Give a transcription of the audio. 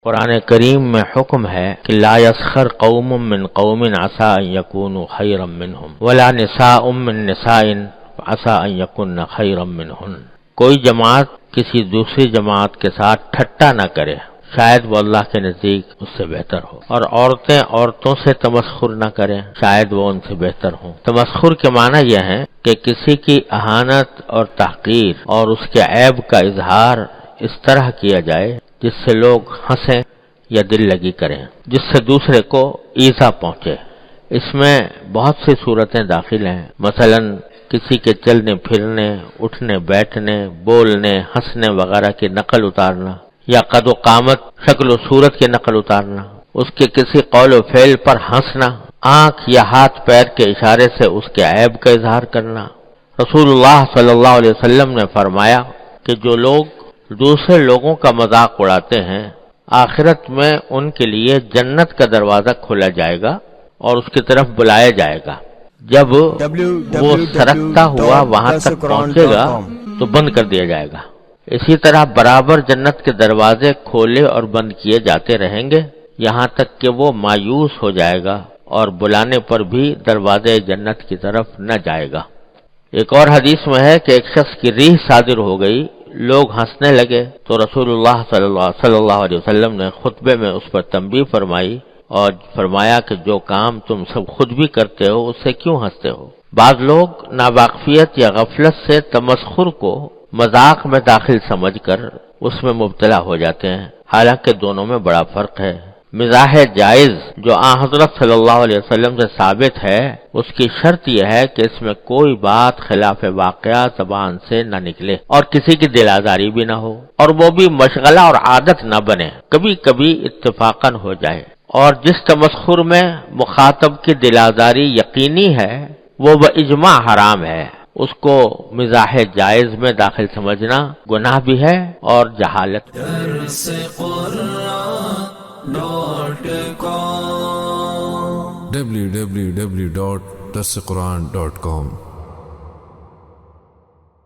قرآن کریم میں حکم ہے کہ لا یسخر قوم من قوم عسى ان یکونوا خیرا منہم ولا نساء من نساء عسى ان یکن خیرا منہن۔ کوئی جماعت کسی دوسری جماعت کے ساتھ ٹھٹا نہ کرے، شاید وہ اللہ کے نزدیک اس سے بہتر ہو، اور عورتیں عورتوں سے تمسخر نہ کریں، شاید وہ ان سے بہتر ہوں۔ تمسخر کے معنی یہ ہے کہ کسی کی اہانت اور تحقیر اور اس کے عیب کا اظہار اس طرح کیا جائے جس سے لوگ ہنسیں یا دل لگی کریں، جس سے دوسرے کو ایذا پہنچے۔ اس میں بہت سی صورتیں داخل ہیں، مثلا کسی کے چلنے پھرنے، اٹھنے بیٹھنے، بولنے، ہنسنے وغیرہ کی نقل اتارنا، یا قد و قامت، شکل و صورت کی نقل اتارنا، اس کے کسی قول و فعل پر ہنسنا، آنکھ یا ہاتھ پیر کے اشارے سے اس کے عیب کا اظہار کرنا۔ رسول اللہ صلی اللہ علیہ وسلم نے فرمایا کہ جو لوگ دوسرے لوگوں کا مذاق اڑاتے ہیں، آخرت میں ان کے لیے جنت کا دروازہ کھولا جائے گا اور اس کی طرف بلایا جائے گا۔ جب وہ سرکتا ہوا وہاں تک پہنچے گا تو بند کر دیا جائے گا۔ اسی طرح برابر جنت کے دروازے کھولے اور بند کیے جاتے رہیں گے یہاں تک کہ وہ مایوس ہو جائے گا اور بلانے پر بھی دروازے جنت کی طرف نہ جائے گا۔ ایک اور حدیث میں ہے کہ ایک شخص کی ریح صادر ہو گئی، لوگ ہنسنے لگے تو رسول اللہ صلی اللہ علیہ وسلم نے خطبے میں اس پر تنبیہ فرمائی اور فرمایا کہ جو کام تم سب خود بھی کرتے ہو اس سے کیوں ہنستے ہو؟ بعض لوگ ناواقفیت یا غفلت سے تمسخر کو مذاق میں داخل سمجھ کر اس میں مبتلا ہو جاتے ہیں، حالانکہ دونوں میں بڑا فرق ہے۔ مزاح جائز جو حضرت صلی اللہ علیہ وسلم سے ثابت ہے، اس کی شرط یہ ہے کہ اس میں کوئی بات خلاف واقعہ زبان سے نہ نکلے اور کسی کی دل آزاری بھی نہ ہو، اور وہ بھی مشغلہ اور عادت نہ بنے، کبھی کبھی اتفاقاً ہو جائے۔ اور جس تمسخر میں مخاطب کی دل آزاری یقینی ہے وہ باجماع حرام ہے، اس کو مزاح جائز میں داخل سمجھنا گناہ بھی ہے اور جہالت۔ www.dasquran.com